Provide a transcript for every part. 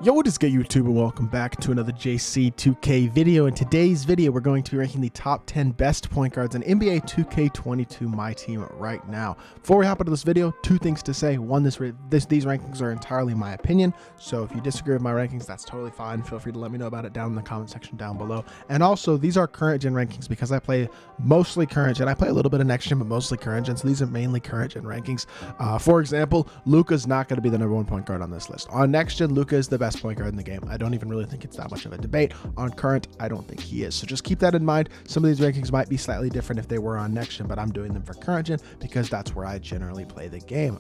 Yo, what is good, YouTube, and welcome back to another JC2K video. In today's video, we're going to be ranking the top 10 best point guards in NBA 2K22 MyTEAM right now. Before we hop into this video, two things to say. One, these rankings are entirely my opinion, so if you disagree with my rankings, that's totally fine. Feel free to let me know about it down in the comment section down below. And also, these are current gen rankings because I play mostly current gen. I play a little bit of next gen, but mostly current gen, so these are mainly current gen rankings. For example, Luka's not going to be the #1 point guard on this list. On next gen, Luka is the best point guard in the game. I don't even really think it's that much of a debate. On current, I don't think he is. So just keep that in mind. Some of these rankings might be slightly different if they were on next gen, but I'm doing them for current gen because that's where I generally play the game.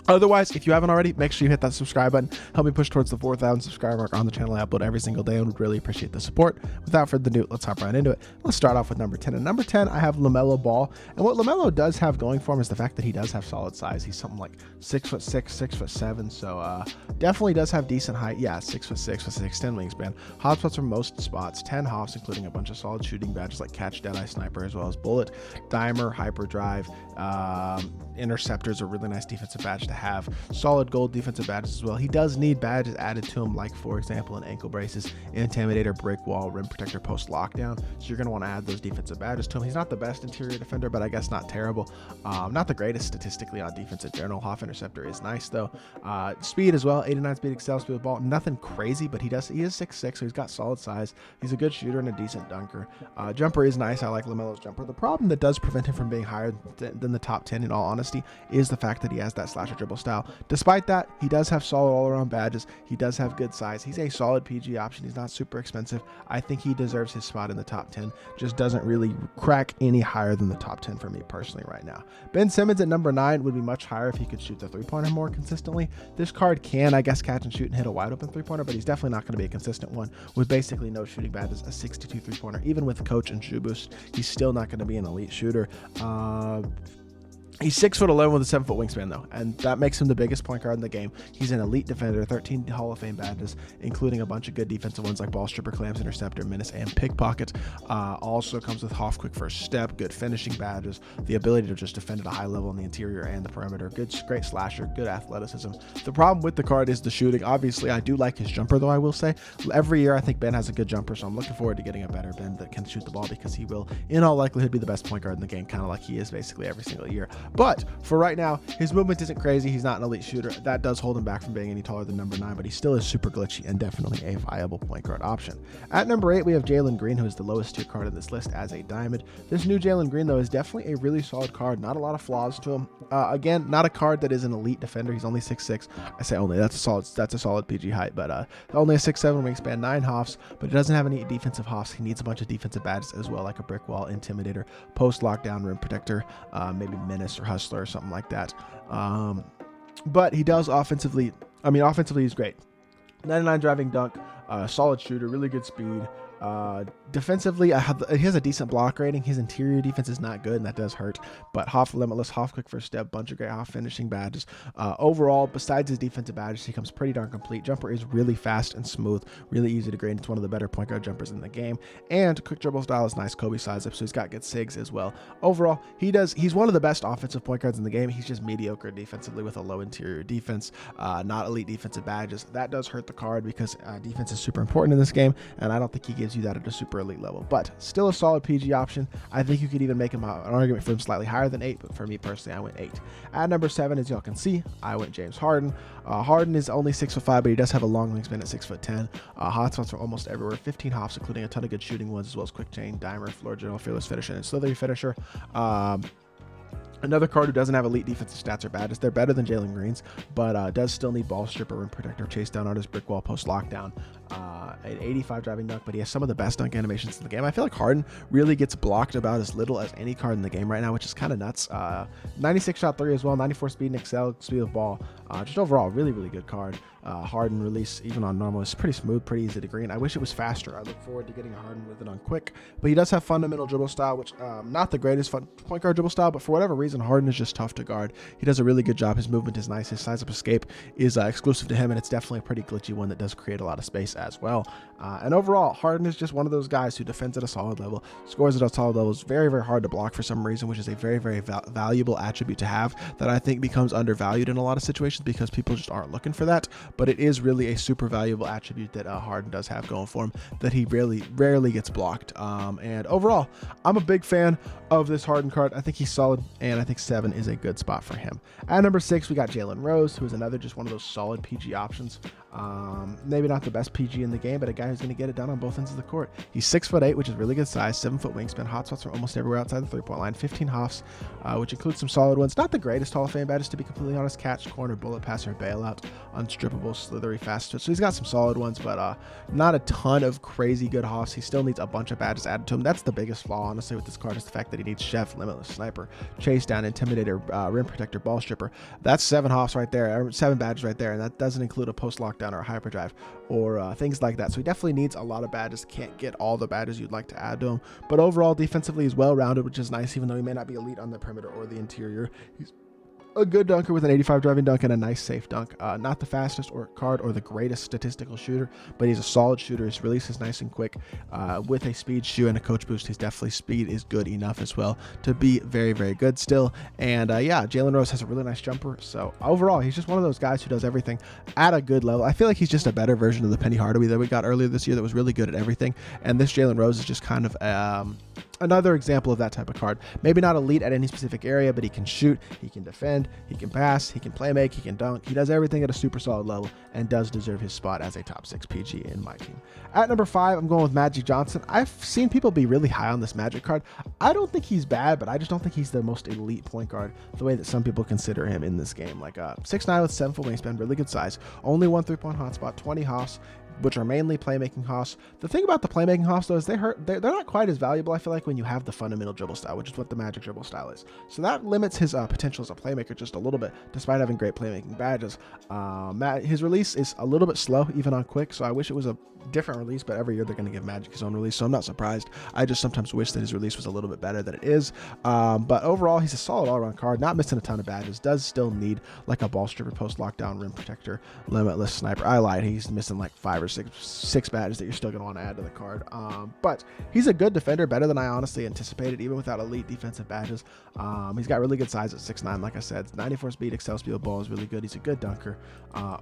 Otherwise, if you haven't already, make sure you hit that subscribe button. Help me push towards the 4,000 subscriber mark on the channel. I upload every single day and would really appreciate the support. Without further ado, let's hop right into it. Let's start off with number 10. And number 10, I have LaMelo Ball. And what LaMelo does have going for him is the fact that he does have solid size. He's something like 6'6", 6'7". So definitely does have decent height. Yeah, 6'6", with 6'10" wingspan. Hotspots from most spots, 10 hops, including a bunch of solid shooting badges like Catch, Deadeye, Sniper, as well as Bullet, Dimer, Hyperdrive. Interceptors are a really nice defensive badge to have. Solid gold defensive badges as well. He does need badges added to him, like for example an ankle braces, Intimidator, Break Wall, Rim Protector, Post Lockdown. So you're going to want to add those defensive badges to him. He's not the best interior defender, but I guess not terrible. Not the greatest statistically on defense in general. Half Interceptor is nice though. Speed as well, 89 speed, excel speed with ball. Nothing crazy, but he is 6'6", so he's got solid size. He's a good shooter and a decent dunker. Jumper is nice. I like LaMelo's jumper. The problem that does prevent him from being higher than the top 10 in all honesty is the fact that he has that slasher dribble style. Despite that, he does have solid all-around badges. He does have good size. He's a solid PG option. He's not super expensive. I think he deserves his spot in the top 10. Just doesn't really crack any higher than the top 10 for me personally right now. Ben Simmons at number 9 would be much higher if he could shoot the three-pointer more consistently. This card can, I guess, catch and shoot and hit a wide-open three-pointer, but he's definitely not going to be a consistent one with basically no shooting badges. A 62 three-pointer, even with coach and shoe boost, he's still not going to be an elite shooter. He's 6'11" with a 7-foot wingspan though, and that makes him the biggest point guard in the game. He's an elite defender, 13 Hall of Fame badges, including a bunch of good defensive ones like Ball Stripper, Clamps, Interceptor, Menace, and Pickpocket. Also comes with Hoff Quick First Step, good finishing badges, the ability to just defend at a high level in the interior and the perimeter, great slasher, good athleticism. The problem with the card is the shooting. Obviously, I do like his jumper though, I will say. Every year I think Ben has a good jumper, so I'm looking forward to getting a better Ben that can shoot the ball because he will, in all likelihood, be the best point guard in the game, kind of like he is basically every single year. But for right now, his movement isn't crazy. He's not an elite shooter. That does hold him back from being any taller than number 9, but he still is super glitchy and definitely a viable point guard option. At number 8, we have Jalen Green, who is the lowest tier card in this list as a diamond. This new Jalen Green, though, is definitely a really solid card. Not a lot of flaws to him. Again, not a card that is an elite defender. He's only 6'6". I say only. That's a solid PG height, but only a 6'7" wingspan, 9 hoffs, but he doesn't have any defensive hoffs. He needs a bunch of defensive badges as well, like a Brick Wall, Intimidator, Post Lockdown, Rim Protector, maybe Menace or Hustler or something like that. But he does offensively he's great. 99 driving dunk, solid shooter, really good speed. Defensively, he has a decent block rating. His interior defense is not good, and that does hurt. But Hoff Limitless, Hoff Quick First Step, bunch of great Hoff finishing badges. Overall, besides his defensive badges, he comes pretty darn complete. Jumper is really fast and smooth, really easy to grade. It's one of the better point guard jumpers in the game. And quick dribble style is nice, Kobe size up, so he's got good sigs as well. Overall, he's one of the best offensive point guards in the game. He's just mediocre defensively with a low interior defense, not elite defensive badges. That does hurt the card because defense is super important in this game, and I don't think he gives you that at a super elite level, but still a solid PG option. I think you could even make him an argument for him slightly higher than 8, but for me personally, I went 8. At number 7, as y'all can see, I went James Harden. Harden is only 6'5", but he does have a long wingspan at 6'10". Hotspots are almost everywhere, 15 hops, including a ton of good shooting ones, as well as quick chain, dimer, floor general, fearless finisher, and slithery finisher. Another card who doesn't have elite defensive stats or badges. They're better than Jalen Green's, but does still need Ball Stripper, Rim Protector, Chase Down Artist, Brick Wall, Post Lockdown, an 85 driving dunk, but he has some of the best dunk animations in the game. I feel like Harden really gets blocked about as little as any card in the game right now, which is kind of nuts. 96 shot 3 as well, 94 speed and excel speed of ball. Just overall, really good card. Harden release, even on normal, is pretty smooth, pretty easy to green. I wish it was faster. I look forward to getting a Harden with it on quick, but he does have fundamental dribble style, which not the greatest point guard dribble style, but for whatever reason, Harden is just tough to guard. He does a really good job. His movement is nice. His size up escape is exclusive to him, and it's definitely a pretty glitchy one that does create a lot of space as well. And overall, Harden is just one of those guys who defends at a solid level, scores at a solid level, is very hard to block for some reason, which is a very valuable attribute to have that I think becomes undervalued in a lot of situations because people just aren't looking for that. But it is really a super valuable attribute that Harden does have going for him that he rarely gets blocked. And overall, I'm a big fan of this Harden card. I think he's solid, and I think 7 is a good spot for him. At number 6, we got Jalen Rose, who is another just one of those solid PG options. Maybe not the best PG in the game, but a guy who's going to get it done on both ends of the court. He's 6'8", which is really good size, 7-foot wingspan, hotspots from almost everywhere outside the three-point line, 15 hoffs, which includes some solid ones. Not the greatest Hall of Fame badges, to be completely honest. Catch, corner, bullet passer, bailout, unstrippable, slithery, fast switch. So he's got some solid ones, but not a ton of crazy good hoffs. He still needs a bunch of badges added to him. That's the biggest flaw, honestly, with this card, is the fact that he needs chef, limitless, sniper, chase down, intimidator, rim protector, ball stripper. That's 7 hoffs right there, 7 badges right there, and that doesn't include a post lockdown or a hyperdrive or things like that. So he definitely needs a lot of badges. Can't get all the badges you'd like to add to him, but overall defensively he's well rounded, which is nice, even though he may not be elite on the perimeter or the interior. He's a good dunker with an 85 driving dunk and a nice safe dunk. Not the fastest card or the greatest statistical shooter, but he's a solid shooter. His release is nice and quick. With a speed shoe and a coach boost, his definitely speed is good enough as well to be very good still. And yeah, Jalen Rose has a really nice jumper. So overall, he's just one of those guys who does everything at a good level. I feel like he's just a better version of the Penny Hardaway that we got earlier this year that was really good at everything. And this Jalen Rose is just kind of another example of that type of card. Maybe not elite at any specific area, but he can shoot, he can defend, he can pass, he can play make, he can dunk. He does everything at a super solid level and does deserve his spot as a top 6 PG in my team. At number 5, I'm going with Magic Johnson. I've seen people be really high on this Magic card. I don't think he's bad, but I just don't think he's the most elite point guard the way that some people consider him in this game. Like 6'9" with 7-foot wingspan, really good size, only 1 3-point hotspot, 20 hoffs, which are mainly playmaking hoffs. The thing about the playmaking hoffs, though, is they're not quite as valuable, I feel like, when you have the fundamental dribble style, which is what the Magic dribble style is. So that limits his potential as a playmaker just a little bit, despite having great playmaking badges. His release is a little bit slow, even on quick, so I wish it was a different release, but every year they're going to give Magic his own release, so I'm not surprised. I just sometimes wish that his release was a little bit better than it is. But overall, he's a solid all-around card, not missing a ton of badges, does still need like a ball stripper, post lockdown, rim protector, limitless, sniper. I lied, he's missing like 5 or 6 badges that you're still going to want to add to the card. But he's a good defender, better than I honestly anticipated, even without elite defensive badges. He's got really good size at 6'9", like I said, 94 speed, excel speed, ball is really good. He's a good dunker.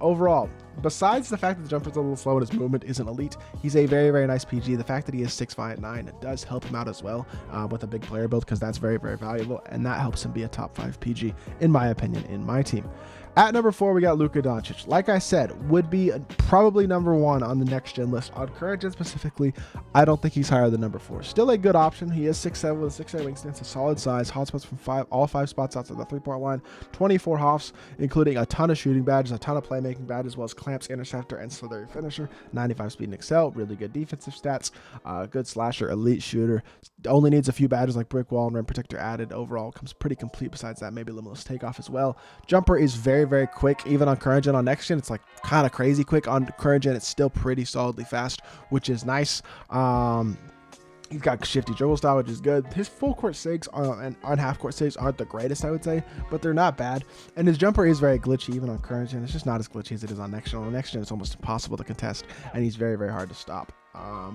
Overall, besides the fact that the jumper's a little slow and his movement isn't elite, he's a very nice PG. The fact that he is 6'9" does help him out as well with a big player build, because that's very valuable, and that helps him be a top 5 PG, in my opinion, in my team. At number 4, we got Luka Doncic. Like I said, would be probably number 1 on the next gen list. On current gen specifically, I don't think he's higher than number 4. Still a good option. He is 6'7" with a 6'8" wingspan, a solid size, hotspots from all 5 spots outside the 3-point line, 24 hoffs, including a ton of shooting badges, a ton of playmaking badges, as well as clamps, interceptor, and slithery finisher, 95 speed and excel, really good defensive stats, good slasher, elite shooter. Only needs a few badges like brick wall and rim protector added. Overall, comes pretty complete. Besides that, maybe limitless takeoff as well. Jumper is very quick, even on current gen. On next gen, it's like kind of crazy quick. On current gen, it's still pretty solidly fast, which is nice. He's got shifty dribble style, which is good. His full court saves and on half court saves aren't the greatest, I would say, but they're not bad. And his jumper is very glitchy, even on current gen. It's just not as glitchy as it is on next gen. On next gen, it's almost impossible to contest, and he's very hard to stop.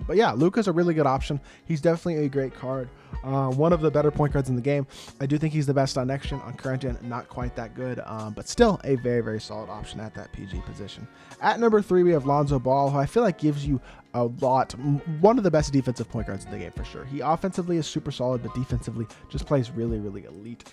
But yeah, Luka's a really good option. He's definitely a great card. One of the better point guards in the game. I do think he's the best on next gen. On current gen, not quite that good, but still a very solid option at that PG position. At number 3, we have Lonzo Ball, who I feel like gives you a lot, one of the best defensive point guards in the game for sure. He offensively is super solid, but defensively just plays really elite.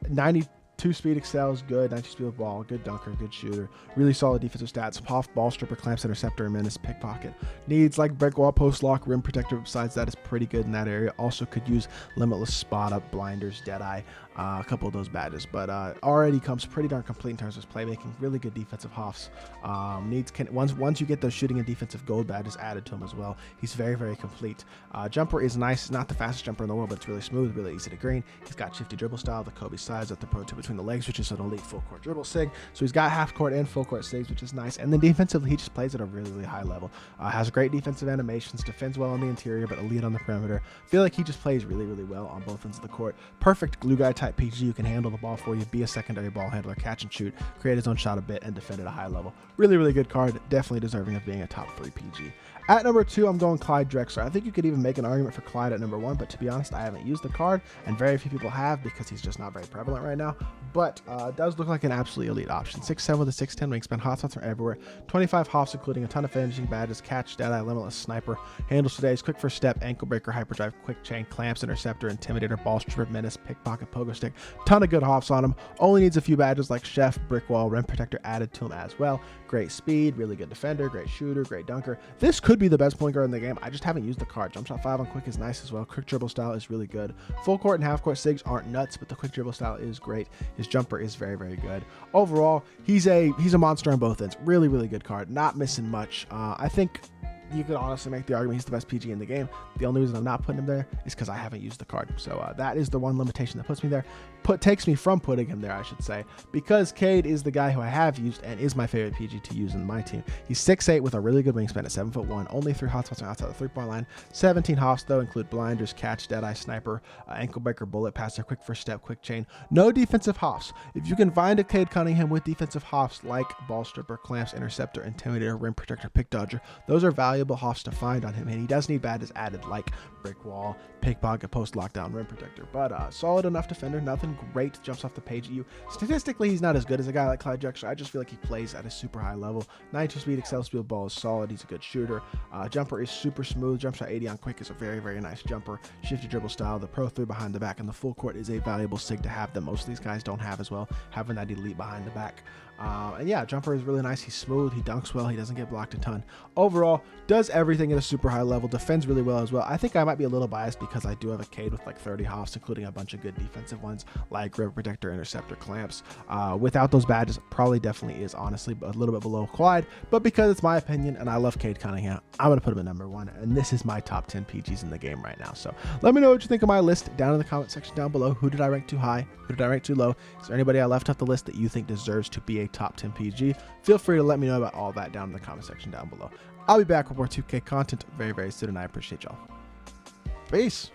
92 speed excels, good. 90 speed with ball, good dunker, good shooter, really solid defensive stats. Hoff, ball stripper, clamps, interceptor, menace, pickpocket. Needs like brick wall, post lock, rim protector. Besides that, is pretty good in that area. Also could use limitless spot up, blinders, dead eye, a couple of those badges, but already comes pretty darn complete in terms of his playmaking. Really good defensive hoffs. Once you get those shooting and defensive gold badges added to him as well, he's very complete. Jumper is nice, not the fastest jumper in the world, but it's really smooth, really easy to green. He's got shifty dribble style, the Kobe size at the pro between the legs, which is an elite full court dribble sig. So he's got half court and full court sigs, which is nice. And then defensively, he just plays at a really high level. Has great defensive animations, defends well on the interior, but elite on the perimeter. Feel like he just plays really well on both ends of the court. Perfect glue guy type PG who can handle the ball for you, be a secondary ball handler, catch and shoot, create his own shot a bit, and defend at a high level. Really good card. Definitely deserving of being a top 3 PG. At number 2, I'm going Clyde Drexler. I think you could even make an argument for Clyde at number 1, but to be honest, I haven't used the card, and very few people have because he's just not very prevalent right now. but does look like an absolutely elite option. 6'7" with a 6'10" wingspan, hotspots are everywhere, 25 hops including a ton of finishing badges, catch, deadeye, limitless, sniper, handles for days, quick first step, ankle breaker, hyperdrive, quick chain, clamps, interceptor, intimidator, ball strip, menace, pickpocket, pogo stick, ton of good hops on him. Only needs a few badges like chef, brick wall, rim protector added to him as well. Great speed, really good defender, great shooter, great dunker. This could be the best point guard in the game. I just haven't used the card. Jump shot 5 on quick is nice as well. Quick dribble style is really good. Full court and half court sigs aren't nuts, but the quick dribble style is great. His jumper is very, very good. Overall, he's a monster on both ends. Really, really good card. Not missing much. I think you could honestly make the argument he's the best PG in the game. The only reason I'm not putting him there is because I haven't used the card. So that is the one limitation that puts me there. Takes me from putting him there, I should say, because Cade is the guy who I have used and is my favorite PG to use in my team. He's 6'8" with a really good wingspan at 7'1", only 3 hotspots outside the 3-point line. 17 hops though include blinders, catch, deadeye, sniper, ankle breaker, bullet passer, quick first step, quick chain. No defensive hops. If you can find a Cade Cunningham with defensive hops like ball stripper, clamps, interceptor, intimidator, rim protector, pick dodger, those are valuable hops to find on him, and he does need badges added like brick wall, pickpocket, post lockdown, rim protector. But solid enough defender, nothing great jumps off the page at you. Statistically, he's not as good as a guy like Clyde Drexler. I just feel like he plays at a super high level. 92 speed, excel speed, ball is solid. He's a good shooter. Jumper is super smooth. Jump shot 80 on quick is a very, very nice jumper. Shifty dribble style. The pro 3 behind the back and the full court is a valuable sig to have that most of these guys don't have as well, having that elite behind the back. And yeah, jumper is really nice. He's smooth. He dunks well. He doesn't get blocked a ton. Overall, does everything at a super high level. Defends really well as well. I think I might be a little biased because I do have a Cade with like 30 hops, including a bunch of good defensive ones like rim protector, interceptor, clamps. Without those badges, probably definitely is honestly a little bit below Clyde. But because it's my opinion and I love Cade Cunningham, I'm going to put him at number 1. And this is my top 10 PGs in the game right now. So let me know what you think of my list down in the comment section down below. Who did I rank too high? Who did I rank too low? Is there anybody I left off the list that you think deserves to be a top 10 PG? Feel free to let me know about all that down in the comment section down below. I'll be back with more 2K content very, very soon, and I appreciate y'all. Peace.